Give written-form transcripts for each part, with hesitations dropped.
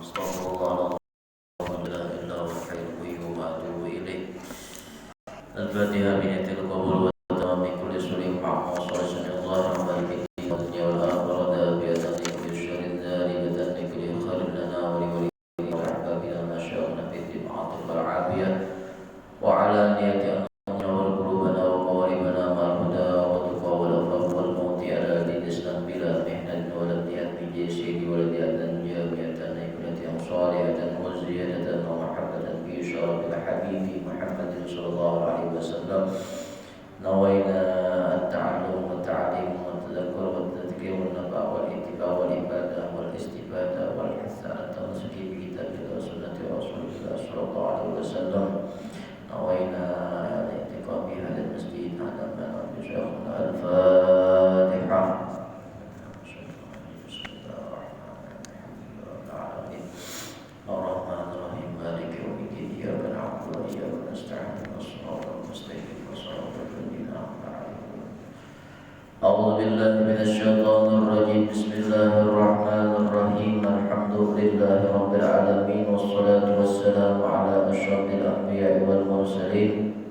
Astagfirullah, la ilaha illallah wa atubu ilaih. Al-Fatihah biniyatil qabul wa tamami kulli sulih ma'mu sallallahu alaihi wa sallam wa akhirada bi adani kulli syarrin dari badani kulli khairin lana wa li wali wa ahbabina ma sya'na fi tib'atil wal afiyah wa ala niyati anwar qulubana wa qawalibana ma huda wa tuqa wal afaf wal mauti ala din islam bila mihnan wa lam ni'at min jayshidi wa ladi'atan jami'atan ikunati salihatan wa ziyadatan wa mahabbatan bi syarabil habibi Muhammadin sallallahu alaihi wasallam. Nawaina at-ta'allum wa ta'lim wa tadhakkur wa tadhkir wa nafa' wal ittiba' wal ibadah wal istifadah wal hasa at-tamasuki bi kitabillah sunnati rasulillah sallallahu alaihi wasallam. Nawaina al-i'tiqad bi hadha al-masjid hadana wa bi syakhna al-Fatihah. Ar-Rahmanir-Rahim Maliki yaumiddin iyyaka na'budu wa iyyaka nasta'in ihdinas siratal mustaqim siratal ladzina an'amta 'alaihim. A'udzu billahi minasy syaithanir rajim. Bismillahirrahmanirrahim. Alhamdulillahi rabbil alamin wassalatu wassalamu ala asyrafil anbiya'i wal mursalin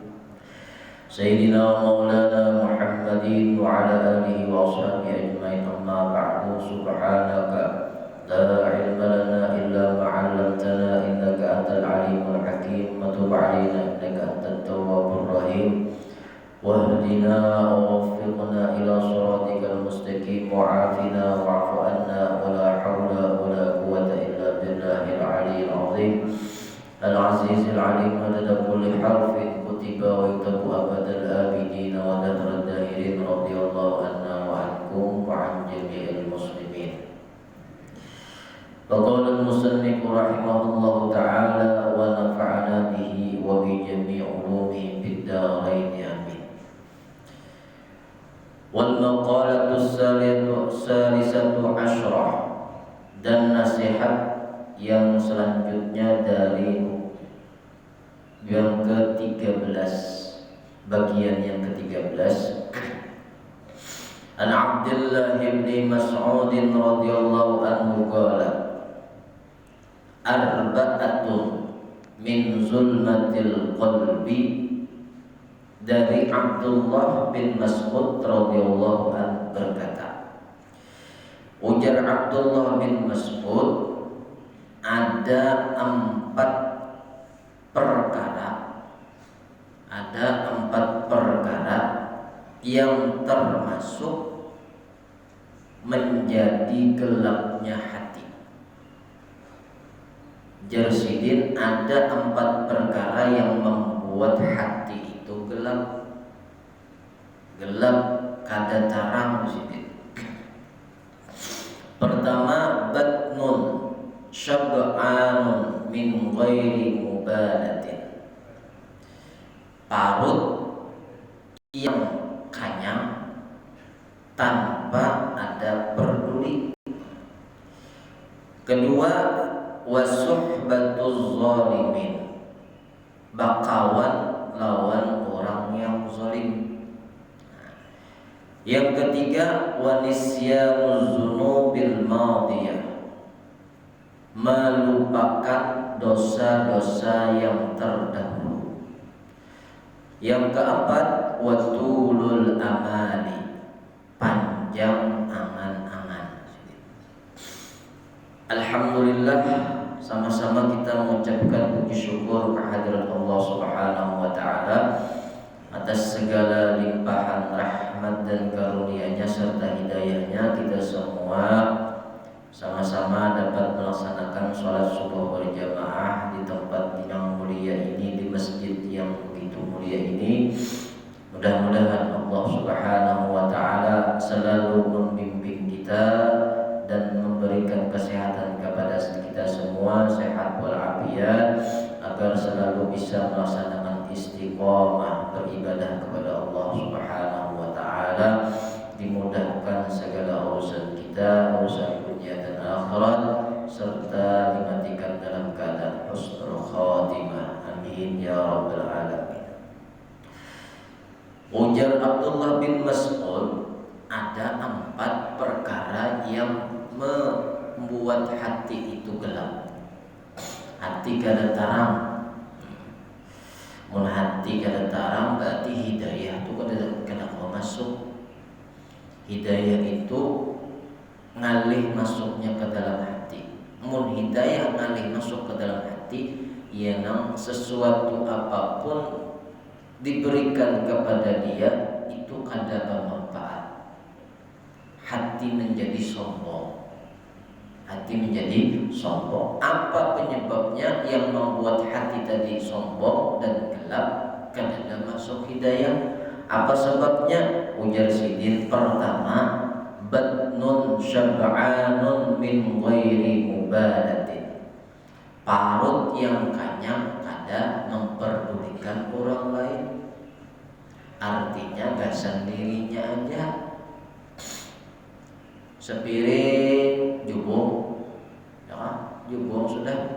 Sayyidina wa maulana Muhammadin wa ala alihi wa ashabihi ajmain. Amma ba'du. Subhanaka la ilma lana illa ma 'allamtana innaka antal alimul hakim. Tub 'alaina innaka antat tawwabur rahim. Wahdina wa waffiqna ila siratikal mustaqim wa'afina wa'fu anna wa la hawla wa la quwwata illa billahil 'aliyyil 'azim al-'azizil 'alim. Adada kulli harfin kutiba wa yuktabu abadal abidin wa dahrad dahirin. Radiyallahu anna wa ankum wa an jami'il muslimin. Faqala al-musannif rahimahullahu ta'ala wa nafa'ana bihi wa bi jami'i ulumihi fid dharain amin. Wal maqalatu salisatu asyrah, dan nasihat yang selanjutnya dari yang ke-13, bagian yang ke-13. An Abdullah bin Mas'ud radhiyallahu anhu qala arba'atun min zulmatil qalbi. Dari Abdullah bin Mas'ud radhiyallahu anhu berkata, ujar Abdullah bin Mas'ud, ada empat perkara yang termasuk menjadi gelapnya hati. Jarsidin, ada empat perkara yang membuat hati itu gelap kada terang. Pertama, batnun syab'anun min ghairi mubalatin, parut yang kenyang tanpa ada peduli. Kedua, wasuhbatuz zalimin, bakawan lawan orang yang zalim. Yang ketiga, wanisyanuz dzunubil madiyah, melupakan dosa-dosa yang terdahulu. Yang keempat, watulul amali, panjang angan-angan. Alhamdulillah, sama-sama kita mengucapkan puji syukur kehadirat Allah Subhanahu wa taala atas segala limpahan rahmat dan karunia-Nya serta hidayahnya. Kita semua sama-sama dapat melaksanakan sholat subuh berjamaah di tempat yang mulia ini, di masjid yang begitu mulia ini. Mudah-mudahan Allah Subhanahu wa taala selalu membimbing kita dan memberikan kesehatan kepada kita semua, sehat walafiat, agar selalu bisa melaksanakan istiqomah beribadah kepada Allah Subhanahu wa taala, dimudahkan segala urusan kita, urusan dunia dan akhirat, serta dimatikan dalam keadaan husnul khatimah. Amin ya rabbal alamin. Ujar Abdullah bin Mas'ud, ada empat perkara yang membuat hati itu gelap. hati kada tarang. Mun hati kada tarang berarti hidayah itu kada mau masuk. Hidayah itu ngalih masuknya ke dalam hati. Mun hidayah ngalih masuk ke dalam hati, yang sesuatu apapun diberikan kepada dia itu kada bermanfaat. Hati menjadi sombong. Hati menjadi sombong. Apa penyebabnya yang membuat hati tadi sombong dan gelap? Karena masuk hidayah. Apa sebabnya? Ujar Sidin, pertama, batnun syab'anun min ghairi mubalatin. Parut yang kenyang kada memperdulikan orang lain. Artinya gak sendirinya aja. Sepiring jubung, ya kan? Jubung sudah,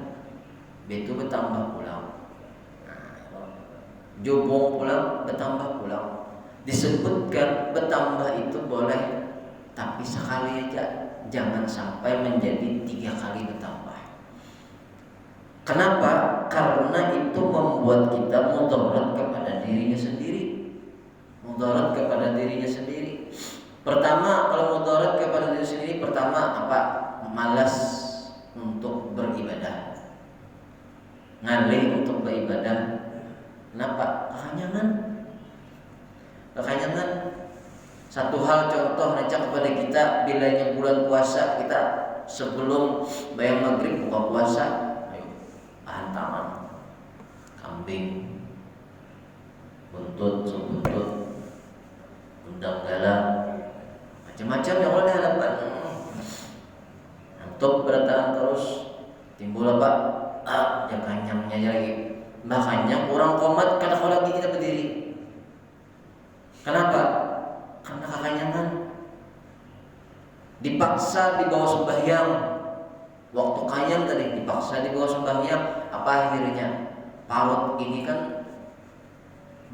itu bertambah pulang. Jubung pulang, bertambah pulang. Disebutkan bertambah itu boleh, tapi sekali aja, jangan sampai menjadi 3 kali bertambah. Kenapa? Karena itu membuat kita mudarat kepada dirinya sendiri. Mudarat kepada dirinya sendiri. Pertama, kalau mudarat kepada diri sendiri, pertama apa? Malas untuk beribadah, ngalih untuk beribadah. Kenapa? Kekanyangan. Satu hal contoh recak kepada kita, bilanya bulan puasa, kita sebelum bayang maghrib buka puasa, ayo bahan tangan, kambing, buntut, sebuntut, undang galang, macam-macam yang oleh hadapan. Antuk bertahan terus, timbul apa? Yang kanyangnya lagi. Makanya orang komat kadang lagi kita berdiri. Kenapa? Karena kekanyangan. Dipaksa di bawah sembahyang. Waktu kanyang tadi dipaksa di bawah sembahyang. Apa akhirnya? Parut ini kan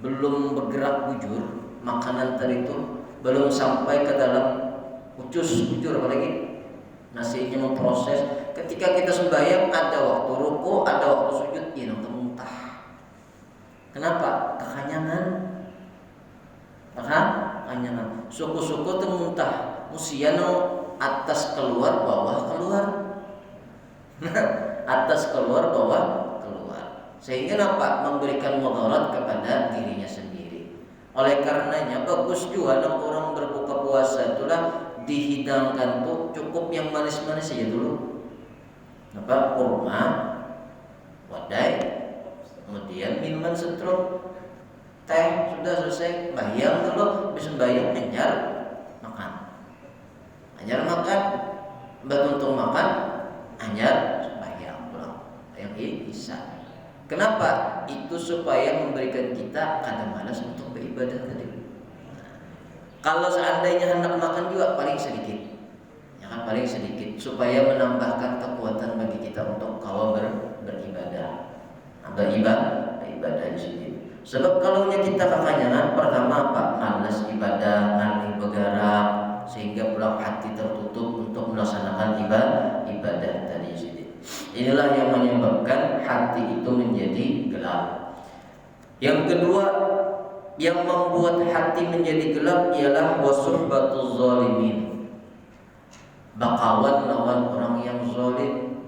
belum bergerak bujur, makanan tadi itu belum sampai ke dalam ucus bujur, apalagi nasinya memproses. Ketika kita sembahyang ada waktu ruku, ada waktu sujud, ya nonton muntah. Kenapa? Kekanyangan. Kekanyangan. Suku-suku itu muntah. Musiano atas keluar, bawah keluar. Atas keluar, bawah keluar. Sehingga nampak memberikan mudarat kepada dirinya sendiri. Oleh karenanya bagus juga orang berbuka puasa itulah dihidangkan tuh cukup yang manis-manis saja dulu. Apa? Kurma, wadai, kemudian minuman setruk, teh, sudah selesai. Bayang dulu, habis bayang anyar makan. Anyar makan, beruntung makan, anyar bayang pulang. Yang bisa. Kenapa? Itu supaya memberikan kita kadang malas untuk beribadah tadi. Kalau seandainya hendak makan juga paling sedikit, ya kan, paling sedikit supaya menambahkan kekuatan bagi kita untuk kawal beribadah, beribadah di sini. Sebab kalau kita kekanyangan, pertama apa? Malas ibadah, ngalih bergerak, sehingga pulang hati tertutup untuk melaksanakan ibadah tadi di sini. Inilah yang menyebabkan hati itu menjadi gelap. Yang kedua, yang membuat hati menjadi gelap ialah wasuhbatuz zalimin. Bakawan lawan orang yang zalim.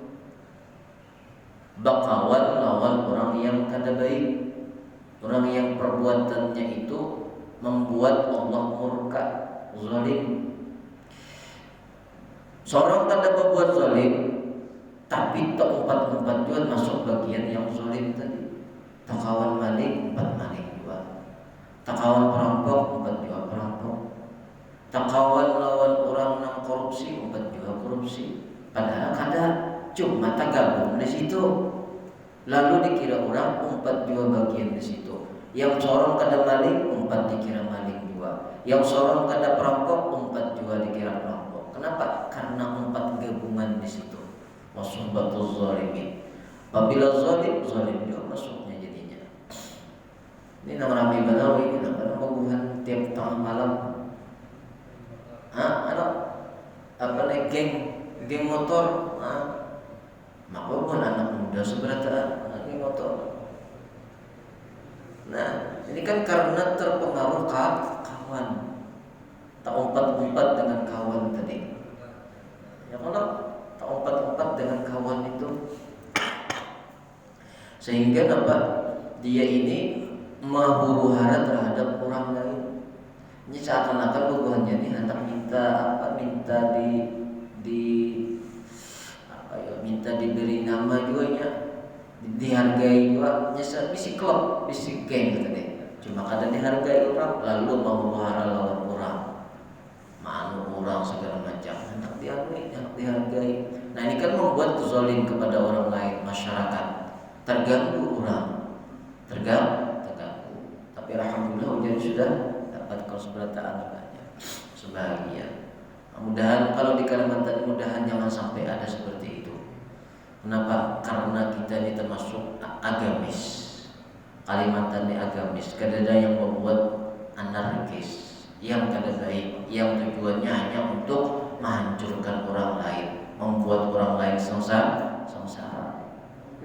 Bakawan lawan orang yang kada baik. Orang yang perbuatannya itu membuat Allah murka, zalim. Seorang kada berbuat zalim, tapi tak empat juga masuk bagian yang zalim tadi. Takawan maling, 4 maling juga. Takawan perampok, 4 juga perampok. Takawan lawan orang yang korupsi, 4 juga korupsi. Padahal kada, cuma tak gabung di situ. Lalu dikira orang 4 juga bagian di situ. Yang seorang kada maling, 4 dikira maling juga. Yang seorang kada perampok, 4 juga dikira perampok. Kenapa? Karena 4 gabungan di situ. Wasuhbatuz zalimin. Apabila zalim juga masuknya jadinya. Ini nama Nabi Badawi, ini nama baguhan tiap tengah malam. Apa nih geng motor? Maka bukan anak muda seberataan, ini motor. Nah, ini kan karena terpengaruh kawan, tak umpat-umpat dengan kawan tadi. Ya kalau tak umpat-umpat dengan kawan itu, sehingga dapat dia ini huru-hara terhadap orang lain. Ini seakan-akan hubungannya ini hendak minta minta diberi nama juga ya, dihargai juga. Nyesal bisi klub, bisi geng gitu deh. Cuma kadang dihargai orang, lalu mau huru-hara lawan orang, manu orang segala macam, hendak dihargai. Nah ini kan membuat zalim kepada orang lain, masyarakat terganggu orang, terganggu. Tapi alhamdulillah ujian sudah dapat keseberatan banyak, sebahagia. Mudahan kalau di Kalimantan mudahan jangan sampai ada seperti itu. Kenapa? Karena kita ini termasuk agamis. Kalimantan ini agamis. Kadang yang membuat anarkis, yang kada baik, yang tujuannya hanya untuk menghancurkan orang lain, membuat orang lain sengsara.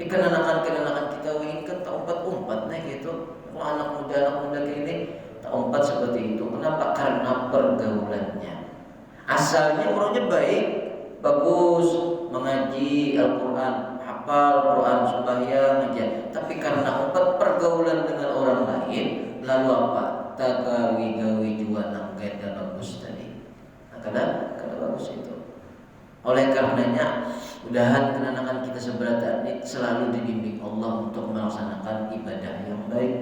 Ini kenanakan kita ini kan tak umpat-umpat nih gitu. Kalau anak muda kayak ini tak umpat seperti itu. Kenapa? Karena pergaulannya. Asalnya orangnya baik, bagus, mengaji Al-Quran, hafal Quran, sembahyang aja. Tapi karena umpat pergaulan dengan orang lain, lalu apa? Tagawi-gawi juga nangkait dan bagus tadi. Nah, kadang bagus itu. Oleh karenanya, mudahan kenanakan kita seberatan ini selalu dibimbing Allah untuk melaksanakan ibadah yang baik.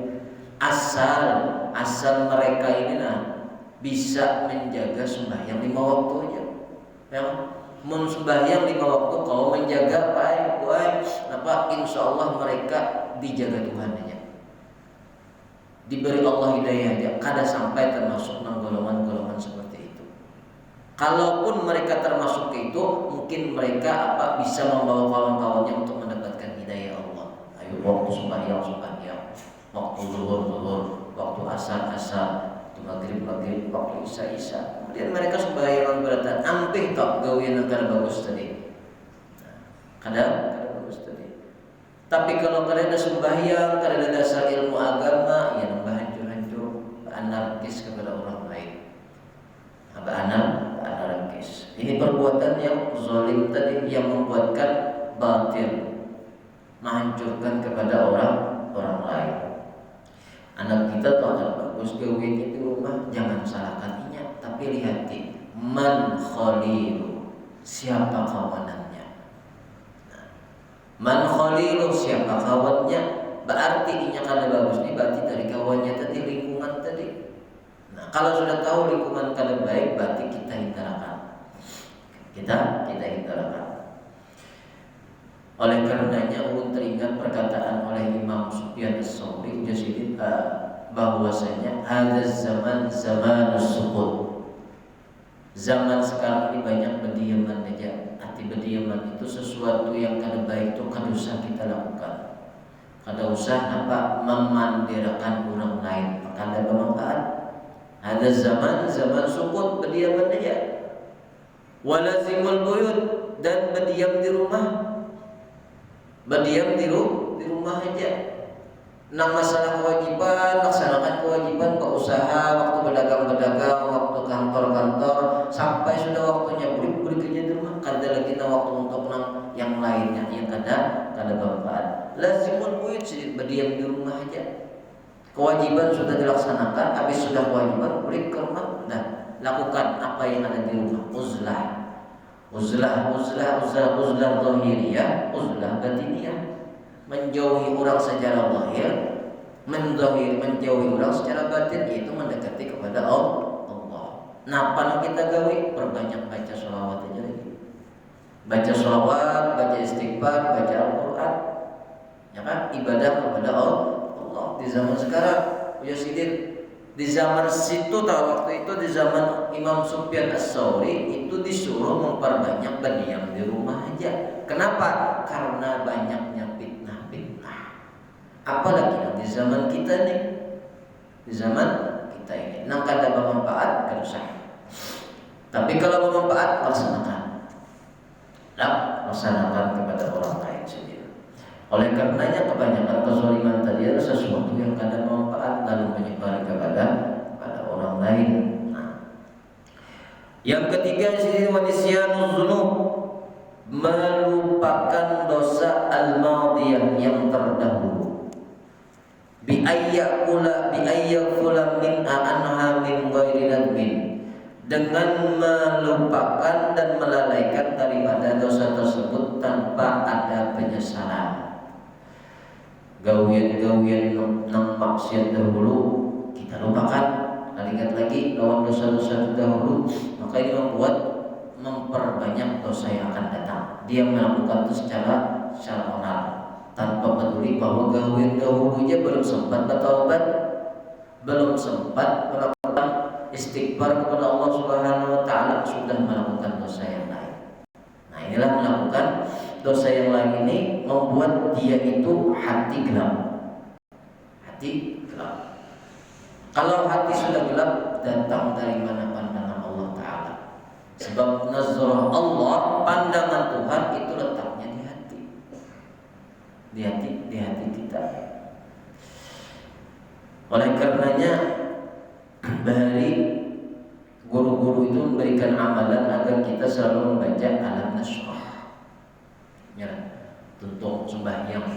Asal mereka ini bisa menjaga sembahyang 5 waktu aja. Yang sembahyang 5 waktu kalau menjaga baik, insya Allah mereka dijaga Tuhan aja. Diberi Allah hidayah aja, kada sampai termasuk golongan-golongan seperti itu. Kalaupun mereka termasuk itu, mungkin mereka bisa membawa kawan-kawannya untuk mendapatkan hidayah Allah. Ayo waktu sembahyang, waktu zuhur, waktu asar, waktu maghrib, waktu isya. Kemudian mereka sembahyang beratan, ampih tak gawian antara bagus tadi. Kadang bagus tadi. Tapi kalau kalian ada sembahyang, kalian ada dasar ilmu agama, ya nambah hancur-hancur, anarkis kepada orang lain. Anarkis. Ini perbuatan yang zalim tadi, yang membuatkan batil, menghancurkan kepada orang lain. Anak kita tuh akan bagus gawinnya di rumah, jangan salahkan inya, tapi lihati man khalilu, siapa kawanannya. Man khalilu, siapa kawannya, berarti inya kada bagus nih, berarti dari kawannya tadi, lingkungan tadi. Nah, kalau sudah tahu lingkungan kada baik, berarti kita hindarakan. Kita hindarakan. Oleh karenanya ulun teringat perkataan oleh Imam Sufyan Ats-Tsauri bahwasanya hadzal zaman sukut. Zaman sekarang ini banyak berdiaman aja. Arti berdiaman itu sesuatu yang kada baik itu kada usah kita lakukan. Kada usah memandirakan orang lain, kada bermanfaat. Hadzal zaman sukut, berdiaman aja. Walazimul buyut, dan berdiam di rumah. Berdiam di rumah aja. Masalah kewajiban, laksanakan kewajiban, berusaha, waktu berdagang, waktu kantor, sampai sudah waktunya beri kerja di rumah. Kada lagi waktu untuk yang lainnya yang kada bermanfaat. Lazimul buyut, berdiam di rumah aja. Kewajiban sudah dilaksanakan, habis sudah kewajiban beri ke rumah. Nah, lakukan apa yang ada di rumah. Uzlah zahiriyah, uzlah batiniyah. Menjauhi orang secara zahir, menjauhi orang secara batin, yaitu mendekati kepada Allah. Napa kita gawe? Perbanyak baca sholawat aja lagi. Baca sholawat, baca istighfar, baca Al-Quran. Ya kan? Ibadah kepada Allah. Di zaman sekarang, ya sidin, di zaman situ waktu itu di zaman Imam Sufyan Ats-Tsauri itu disuruh memperbanyak berdiam di rumah aja. Kenapa? Karena banyaknya fitnah. Apalagi di zaman kita nih, kada bermanfaat, kada usah. Tapi kalau bermanfaat, laksanakan kepada orang lain sendiri. Oleh karenanya kebanyakan kezaliman tadi adalah sesuatu yang kadang memanfaat lalu menyebar kepada orang lain. Nah, yang ketiga di sini wanisyanuz dzunub, melupakan dosa al-madiyah yang terdahulu. Bi ayyakula minha anha min ghairi nadmin, dengan melupakan dan melalaikan daripada dosa tersebut tanpa ada penyesalan. Gawian-gawian nang maksiat dahulu kita lupakan, ingat lagi lawan dosa-dosa terdahulu, maka ini memperbanyak dosa yang akan datang. Dia melakukan itu secara onar tanpa peduli bahwa gawian dahulunya belum sempat bertaubat, belum sempat melakukan istighfar kepada Allah Subhanahu wa taala, sudah melakukan dosa yang lain. Nah, inilah melakukan dosa yang lain ini membuat dia itu hati gelap. Hati gelap. Kalau hati sudah gelap, datang dari mana pandangan Allah taala? Sebab nazarah Allah, pandangan Tuhan itu letaknya di hati. Di hati kita. Oleh karenanya dari guru-guru itu memberikan amalan agar kita selalu membaca Alam Nashrah. Ya, tuntung sembahyang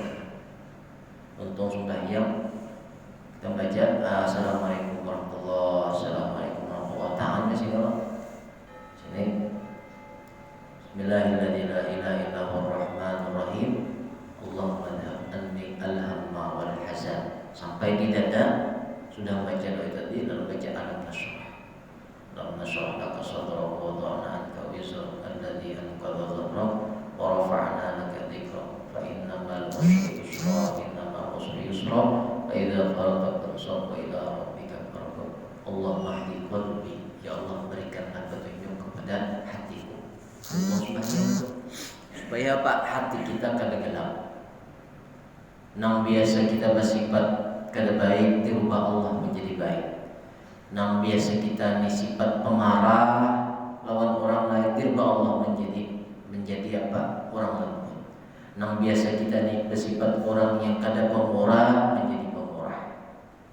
kita baca Assalamualaikum warahmatullahi wabarakatuh. Tangan ke sini loh. Sini. Bismillahirrahmanirrahim. Allahumma adhab anni al-hamma wal hazan. Sampai di dada sudah baca doa tadi, lalu baca Alam Nashrah. Alam Nashrah laka sadrak wa wada'na anka wizrak alladhi anqadha dhahrak wa rafa'na laka dhikrak fa innamal usri yusra fa idza faragta fansab wa ila rabbika farghab. Allahumma hdi qalbi, ya Allah berikanlah petunjuk kepada hatiku. Supaya Pak hati kita kada gelap. Nang biasa kita bersifat kada baik dirubah Allah menjadi baik. Nang biasa kita ni sifat pemarah lawan orang lain dirubah Allah menjadi apa? Orang lembut. Nang biasa kita ni bersifat orang yang kada pemurah menjadi pemurah.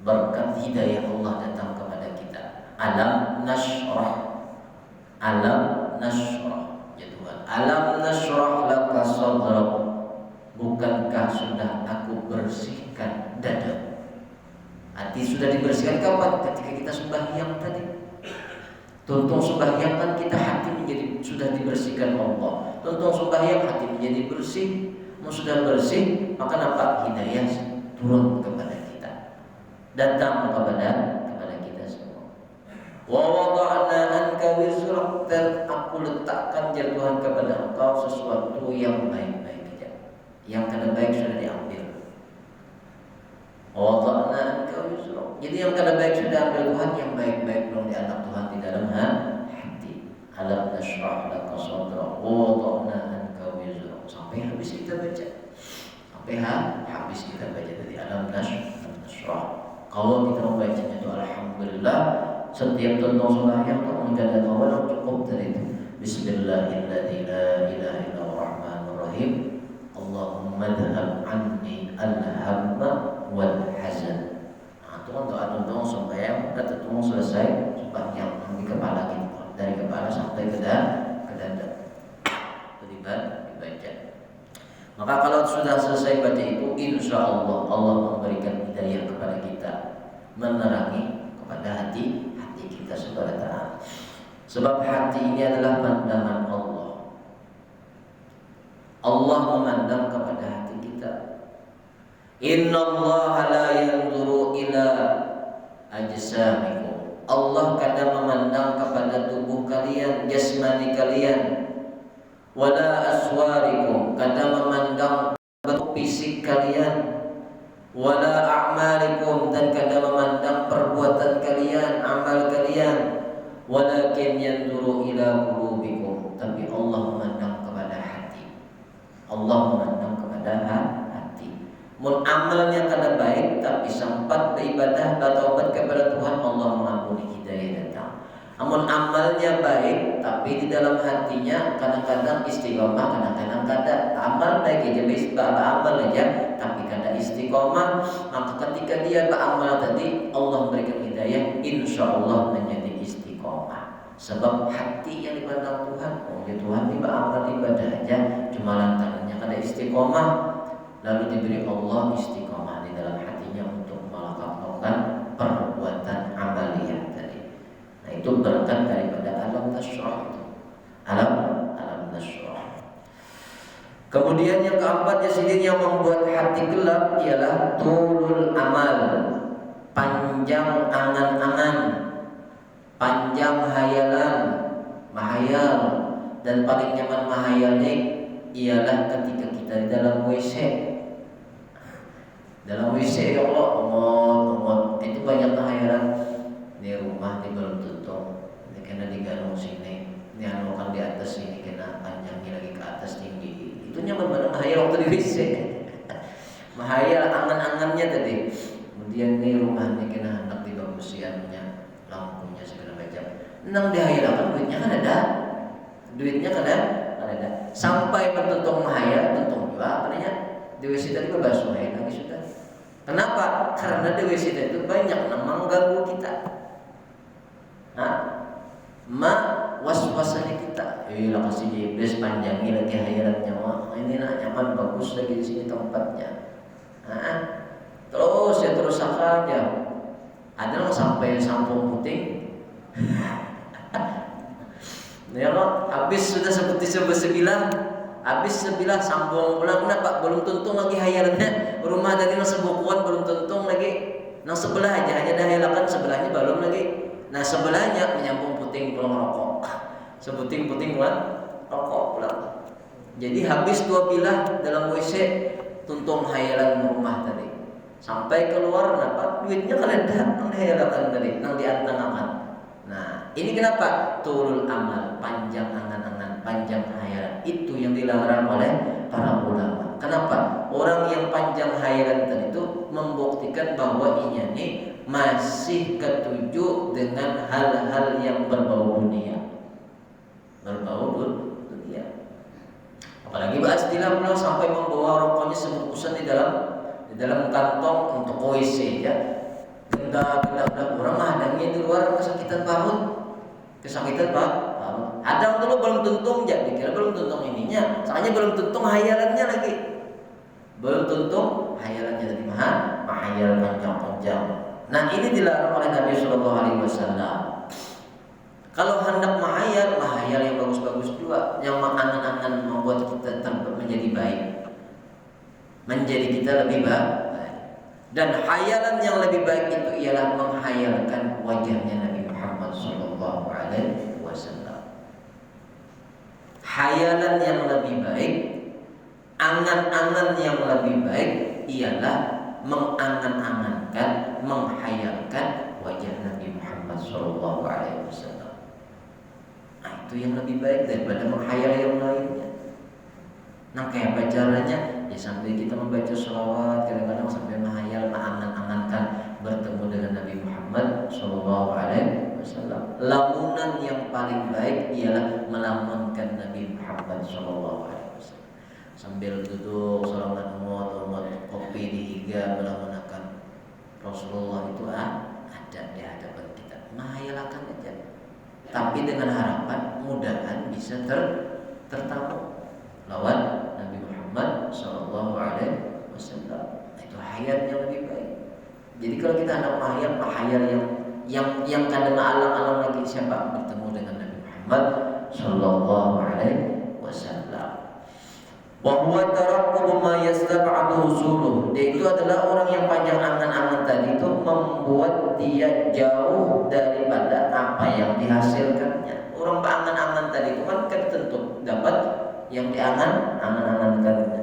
Berkat hidayah Allah datang kepada kita. Alam Nashrah. Ya Tuhan. Alam Nashrah laka sadrak. Bukankah sudah aku bersihkan dada? Hati sudah dibersihkan kapan? Ketika kita sembahyang tadi. Tuntung sembahyang kan kita hati sudah dibersihkan Allah. Tuntung sembahyang hati menjadi bersih. Mau sudah bersih, maka nampak hidayah turun kepada kita, datang kepada kita semua. Wa wada'na anka wizrak, dan aku letakkan jatuhan kepada engkau sesuatu yang baik-baik saja. Yang kada baik sudah diambil. Wa wada'na anka wizrak. Jadi yang kada baik sudah ambil Tuhan, yang baik-baik belum dianak Tuhan di dalam hati. Alam nashrah laka sadrak wa wada'na anka wizrak. Sampai habis kita baca. Habis kita baca dari Alam Nashrah. Kalau kita membacanya itu alhamdulillah, setiap tuntung sembahyang itu menjaga kawan cukup dari itu. Bismillahirrahmanirrahim. La ilaha illallah. Allahumma adhab anni al-hamma wal hazan. Nah, itu untuk tuntung sembahyang dan tuntung selesai sembahyang di kepala kita, dari kepala sampai ke dada. Terlibat dibaca. Maka kalau sudah selesai baca itu, insya Allah Allah memberikan hidayah kepada kita, menerangi kepada hati kita subhanahu wa ta'ala. Sebab hati ini adalah pandangan Allah. Allah memandang kepada hati kita. Inna Allah la yanzuru ila ajsamikum. Allah kadang memandang kepada tubuh kalian, jasmani kalian. Wala aswarikum, kadang memandang bentuk fisik kalian. Wala a'malikum, dan kadang memandang perbuatan kalian, amal kalian. Walakin yanzuru ila qulubikum, tapi Allah memandang kepada hati. Allah memandang kepada hati. Mun amalnya kada baik tapi sempat beribadah bertaubat kepada Tuhan, Allah mengampuni, hidayah datang. Amun amalnya baik, tapi di dalam hatinya kadang-kadang istiqomah, kadang-kadang kada. Amal baik aja, amal aja, tapi kada istiqomah. Maka ketika dia beramal tadi, Allah berikan hidayah, insya Allah menjadi istiqomah. Sebab hati yang dipandang Tuhan, Tuhan ini beramal ibadah aja, cuma lantarannya kada istiqomah, lalu diberi Allah istiqomah di dalam hatinya untuk melakukan perbuatan amaliyah tadi. Nah, itu berkat daripada alam nasrah itu. Alam nasrah. Kemudian yang keempat yang membuat hati gelap ialah tulul amal, panjang angan-angan, panjang hayalan, mahayal. Dan paling nyaman mahayalnya ialah ketika kita di dalam WC. Dalam WC ya Allah, umut itu banyak hayalan. Ini rumah ini belum tutup, ini kena diganung sini, ini anukan di atas sini kena panjangnya lagi ke atas tinggi. Itu nyaman banget mahayal waktu di WC. Mahayal angan-angannya tadi. Kemudian ini rumah ini kena hendak dibagusiannya, lampunya segala macam. Nang dihayalkan duitnya kan ada, duitnya kan ada. Sampai bertutung mahayal, tutung juga, katanya di WC tadi bebasuh lagi sudah. Kenapa? Karena di WC itu banyak yang mengganggu kita. Was-wasannya kita. Lah kasih JBS panjangin lagi hayalannya. Wah, ini nyaman bagus lagi di sini tempatnya. Terus aja. Ada yang sampai sampung puting. Ya lo, habis sudah seperti sebelah. Habis sebilah sambung pulang. Kenapa? Belum tuntung lagi hayalannya. Rumah tadi nang sebukuan belum tuntung lagi. Nang sebelah aja hanya dahayalakan, sebelahnya belum lagi. Nah sebelahnya menyambung puting pulang rokok. Sebuting-puting pulang rokok pulang. Jadi habis 2 bilah dalam WC tuntung hayalan rumah tadi. Sampai keluar dapat duitnya kan ada nang dihayalakan tadi, nang diantang-angan. Nah, ini kenapa? Tulul amal, panjang angan-angan, panjang hayalan. Itu yang dilarang oleh para ulama. Kenapa? Orang yang panjang hayalan tadi itu membuktikan bahwa ianya ini masih ketuju dengan hal-hal yang berbau dunia. Berbau dunia. Apalagi bahas istilah beliau sampai membawa rokoknya sebungkusan di dalam kantong untuk WC ya. Genda orang hadangnya di luar kesakitan parut. Hadang dulu belum tuntung ya, dikira belum tuntung ininya. Soalnya belum tuntung hayalannya lagi. Belum tuntung hayalannya tadi mahayal panjang-panjang. Nah, ini dilarang oleh Nabi Shallallahu Alaihi Wasallam. Kalau hendak mahayal yang bagus-bagus juga, yang angan-angan membuat kita menjadi baik, menjadi kita lebih baik. Dan hayalan yang lebih baik itu ialah menghayalkan wajahnya Nabi Muhammad Shallallahu Alaihi Wasallam. Hayalan yang lebih baik, angan-angan yang lebih baik ialah mengangan-angankan, menghayalkan wajah Nabi Muhammad Shallallahu Alaihi Wasallam. Nah, itu yang lebih baik daripada menghayal yang lainnya. Nah, kayak apa caranya? Ya sambil kita membaca sholawat, kadang-kadang sampai menghayal, mengangan-angankan bertemu dengan Nabi Muhammad Shallallahu Alaihi Wasallam. Lamunan yang paling baik ialah melamunkan Nabi Muhammad Shallallahu Alaihi Wasallam. Sambil duduk salaman umat kopi dihiga melamunkan Rasulullah itu ada di hadapan kita. Menghayalkan aja. Tapi dengan harapan mudahan bisa tertamu lawan Nabi Muhammad Shallallahu Alaihi Wasallam. Itu hayat yang lebih baik. Jadi kalau kita hendak mahayal yang kadang alang-alang lagi siapa bertemu dengan Nabi Muhammad Shallallahu Alaihi Wasallam. Wa huwa tarakkubu ma yastab'adu husuluh. Dia itu adalah orang yang panjang angan-angan tadi itu membuat dia jauh daripada apa yang dihasilkannya. Orang berangan-angan tadi itu kan tentu dapat yang diangan-angankannya.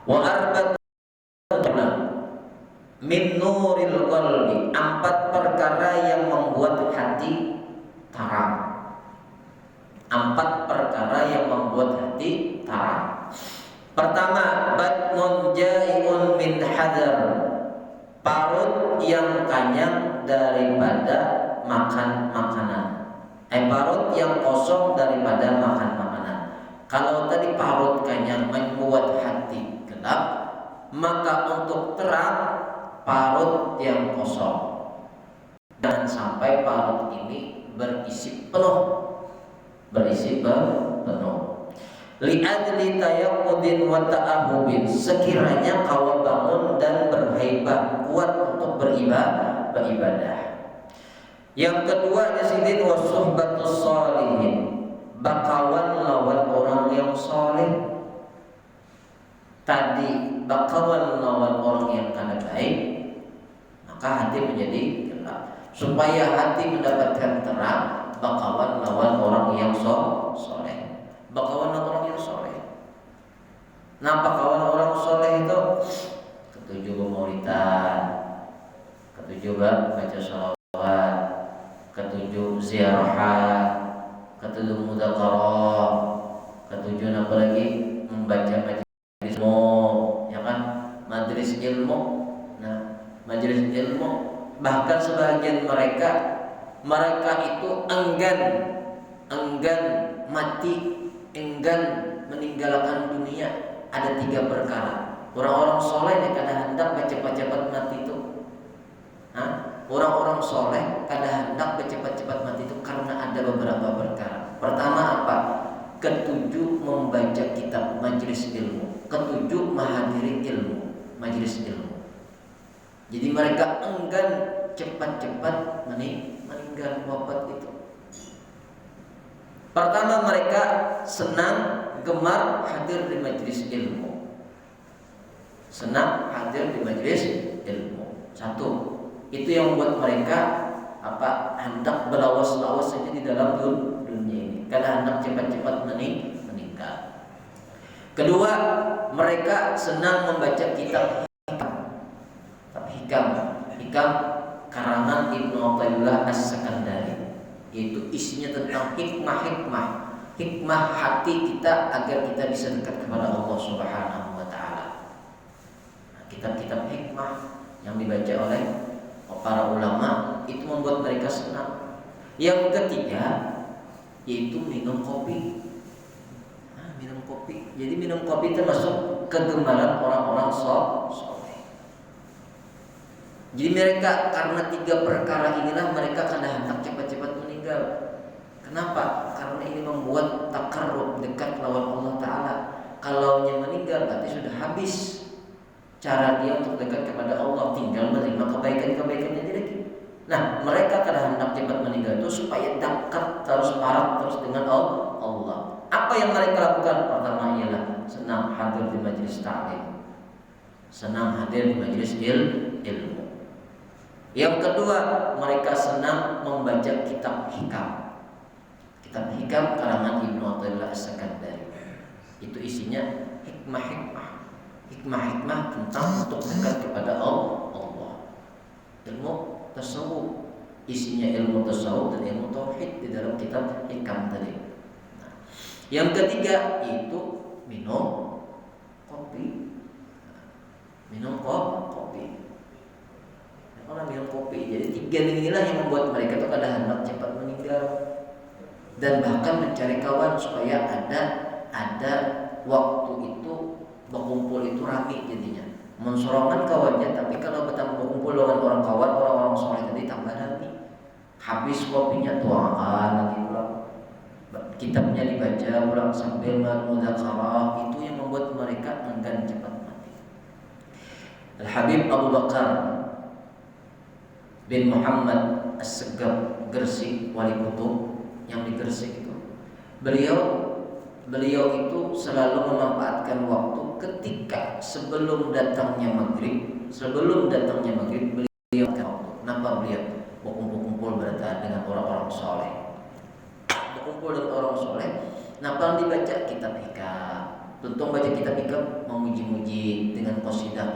Wa arba'u min nuril qalbi, 4 perkara yang membuat hati terang. 4 perkara yang membuat hati terang. Pertama, batnun jai'un min hadar, parut yang kanyang daripada makan makanan. Parut yang kosong daripada makan makanan. Kalau tadi parut yang membuat hati gelap, maka untuk terang parut yang kosong. Dan sampai parut ini berisi penuh. Li'adli tayaqqudin wa ta'ahubin, sekiranya kau bangun dan berhaibah, kuat untuk beribadah. Yang kedua di sini wasuhbatus sholihin, bakawan lawan orang yang soleh. Tadi bakawan lawan orang yang kada baik, maka hati menjadi gelap. Supaya hati mendapatkan terang, bakawan lawan orang yang soleh. Bakawan lawan orang yang soleh. Nah, bakawan orang soleh itu ketujuh maulidan, ketujuh baca sholawat, ketujuh ziarah, ketujuh mudzakarah, ketujuh apa lagi, membaca majelis ilmu, ya kan, majelis ilmu. Nah, majelis ilmu, bahkan sebagian mereka itu enggan mati, enggan meninggalkan dunia. Ada 3 perkara. Orang-orang soleh yang kadang hendak cepat-cepat mati itu. Orang-orang soleh kadang hendak cepat-cepat mati itu karena ada beberapa perkara. Pertama apa? Ketujuh membaca kitab majelis ilmu. Ketujuh menghadiri ilmu, majelis ilmu. Jadi mereka enggan cepat-cepat meninggal wafat itu. Pertama, mereka senang gemar hadir di majelis ilmu. Senang hadir di majelis ilmu. Satu, itu yang membuat mereka hendak berlawas-lawas saja di dalam dunia ini, karena hendak cepat-cepat meninggal. Kedua, mereka senang membaca kitab hikam karangan Ibnu Athaillah As-Sakandari, yaitu isinya tentang hikmah hati kita agar kita bisa dekat kepada Allah Subhanahu wa taala. Kitab-kitab hikmah yang dibaca oleh para ulama itu membuat mereka senang. Yang ketiga yaitu minum kopi. Minum kopi. Jadi minum kopi termasuk kegemaran orang-orang soleh. Jadi mereka karena 3 perkara inilah mereka kadang hendak cepat-cepat meninggal. Kenapa? Karena ini membuat takarrub, dekat lawan Allah Ta'ala. Kalau yang meninggal berarti sudah habis cara dia untuk dekat kepada Allah, tinggal menerima kebaikan-kebaikannya lagi. Nah, mereka kadang hendak cepat meninggal itu supaya dekat terus parah terus dengan Allah. Apa yang mereka lakukan? Pertama ialah senang hadir di majelis ta'lim, senang hadir di majelis ilmu. Yang kedua, mereka senang membaca kitab hikam. Kitab hikam karangan Ibnu Athaillah As-Sakandari. Itu isinya hikmah tentang untuk dekat kepada Allah. Ilmu tasawuf, isinya ilmu tasawuf dan ilmu tauhid di dalam kitab hikam tadi. Yang ketiga itu minum kopi. Orang minum kopi. Jadi 3 inilah yang membuat mereka itu kadang hendak cepat meninggal dan bahkan mencari kawan supaya ada waktu itu berkumpul itu rame jadinya. Mensorongan kawannya, tapi kalau bertambah berkumpul dengan orang-orang soleh tadi tambah rame. Habis kopinya tuangkan lagi pulang. Kitabnya dibaca pulang sambil mudzakarah, itu yang membuat mereka enggan cepat mati. Al-Habib Abu Bakar bin Muhammad As-Segaf Gresik, wali kutub yang di Gresik itu, beliau itu selalu memanfaatkan waktu ketika sebelum datangnya maghrib beliau waktu. Kenapa beliau berkumpul dengan orang-orang soleh? Berkumpul dengan orang soleh. Kenapa dibaca kitab hikam? Tuntung baca kitab hikam memuji-muji dengan qasidah.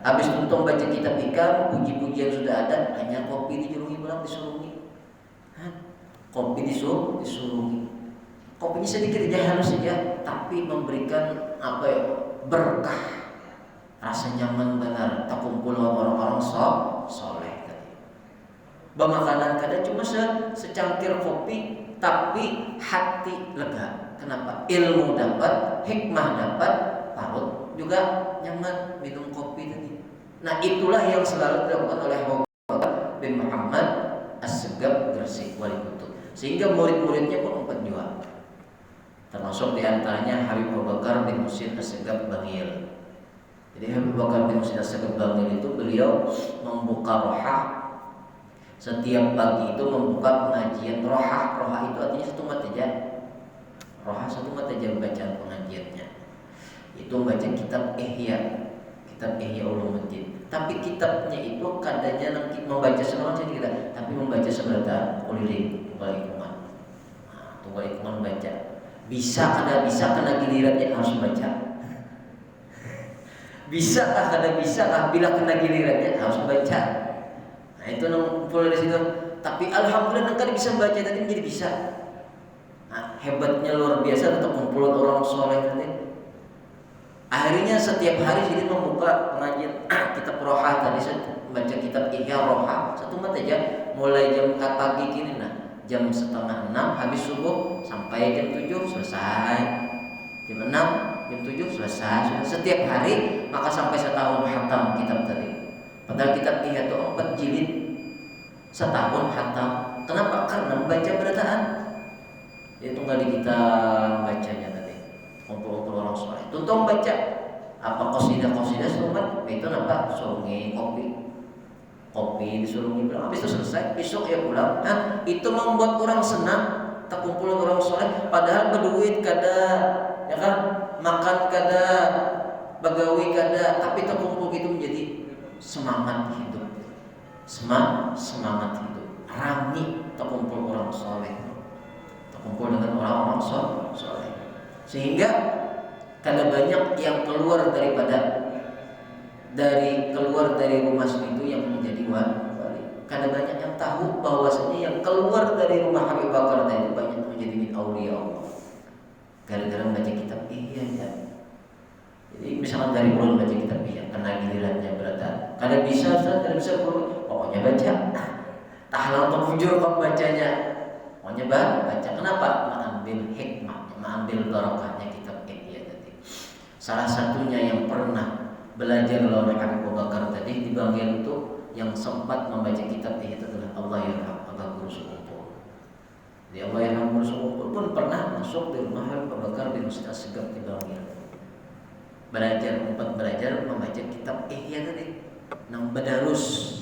Habis tuntung baca kitab hikam, puji-pujian sudah ada, hanya kopi disurungi pulang disurungi. Kopi disurungi. Kopinya sedikit aja, halus saja, tapi memberikan berkah, rasa nyaman benar. Tak kumpul orang-orang soleh tadi. Bemakanan kada cuma secangkir kopi, tapi hati lega. Kenapa? Ilmu dapat, hikmah dapat, parut juga nyaman minum kopi tadi. Nah itulah yang selalu dilakukan oleh Abu Bakar bin Muhammad As-Segaf Gresik Wali Kutub. Sehingga murid-muridnya pun empat jua. Termasuk diantaranya Habib Abu Bakar bin Muhsin As-Segaf Bangil. Jadi Habib Abu Bakar bin Muhsin As-Segaf Bangil itu beliau membuka rohah setiap pagi itu, membuka pengajian rohah. Rohah itu artinya satu mat aja. Rohah satu mat aja bacaan pengajiannya. Itu membaca kitab Ihya Ulumuddin. Tapi kitabnya itu kadanya membaca seorang saja kita, tapi membaca sebentar uliring kuman. Nah, tunggal kuman baca. Bisa kena gilirannya harus baca. Bisa bila kena gilirannya harus baca. Nah itu kumpul di situ. Tapi alhamdulillah kan bisa baca tadi menjadi bisa. Nah, hebatnya luar biasa untuk kumpulan orang soleh tadi. Akhirnya setiap hari sini membuka pengajian kitab rohah tadi, baca kitab Ihya Rohah satu mat aja, mulai jam 4 pagi kini, nah jam 5:30 habis subuh sampai jam 7 selesai, jam 6 jam 7 selesai. Setiap hari maka sampai setahun hatam kitab tadi. Padahal kitab Ihya itu 4 jilid, setahun hatam. Kenapa? Karena membaca berataan. Itu nggak di kita bacanya tadi. Kumpul-kumpul orang soleh. Tuntung baca apa qasidah sumat itu nampak surungi kopi disurungi pulang. Habis itu selesai, besok ya pulang. Nah, itu membuat orang senang, terkumpul orang soleh. Padahal berduit kada, ya kan, makan kada, bagawi kada, tapi terkumpul itu menjadi semangat hidup. Semangat hidup. Rami terkumpul orang soleh. Terkumpul dengan orang-orang soleh. Sehingga kada banyak yang keluar dari rumah itu yang menjadi wali. Kada banyak yang tahu bahwasanya yang keluar dari rumah Habib Bakar itu banyak menjadi min auliya Allah. Gara-gara membaca kitab Ihya ya. Jadi misalkan dari mulai baca kitab Ihya, kena gilirannya beratan. Kada bisa pokoknya baca. Tahlah untuk bujur bacanya. Pokoknya baca. Kenapa? Mengambil hikmah, mengambil barokahnya kitab Ihya tadi. Salah satunya yang pernah belajar oleh Habib Abu Bakar tadi di Bangil itu, yang sempat membaca kitab Ihya itu adalah Allahyarham Abu Sukumpul. Di Allahyarham Abu Sukumpul pun pernah masuk di rumah Habib Abu Bakar bin Muhsin As-Segaf di Bangil. Belajar membaca kitab Ihya tadi. Nang badarus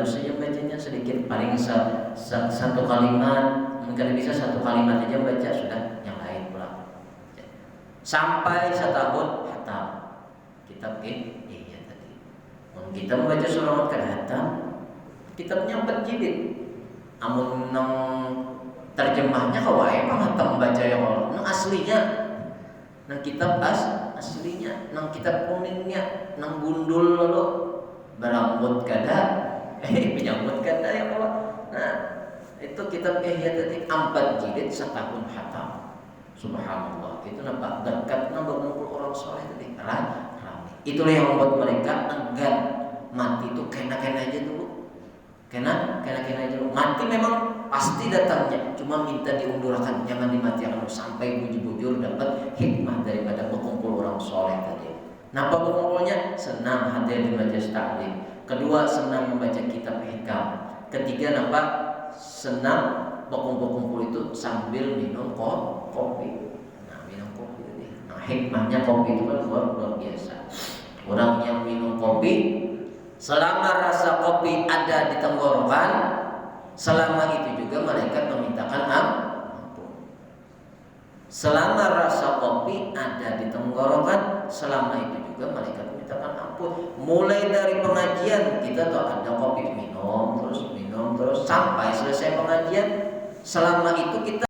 saja bacanya sedikit, paling satu kalimat, mungkin bisa satu kalimat aja baca sudah, yang lain pulang. Sampai setahun hatam kitab Ihya tadi. Kita membaca surah kada hatam, kitabnya 4 jilid. Amun nang terjemahnya kawae panghatam baca yang Allah. Nang aslinya, nang kitab aslinya, nang kitab kuningnya, nang gundul lalu berambut kada. Menyambut kada ya Allah. Nah, itu kitab Ihya tadi 4 jilid setahun hatam. Subhanallah. Itu nampak berkat nambah ngumpul orang soleh tadi. Rame. Itulah yang membuat mereka enggan mati itu kena aja dulu. Kena aja dulu. Mati memang pasti datangnya, cuma minta diundurkan, jangan dimatikan sampai bujur-bujur dapat hikmah daripada berkumpul orang soleh tadi. Napa berkumpulnya? Senang hadir di majelis taklim. Kedua, senang membaca kitab hikam. Ketiga, nampak senang berkumpul-kumpul itu sambil minum kopi. Nah, minum kopi tadi. Nah, hikmahnya kopi itu kan luar biasa. Orang yang minum kopi, selama rasa kopi ada di tenggorokan, selama itu juga malaikat memintakan ampun. Selama rasa kopi ada di tenggorokan, selama itu juga malaikat memintakan ampun. Mulai dari pengajian kita tuh ada kopi minum terus sampai selesai pengajian. Selama itu kita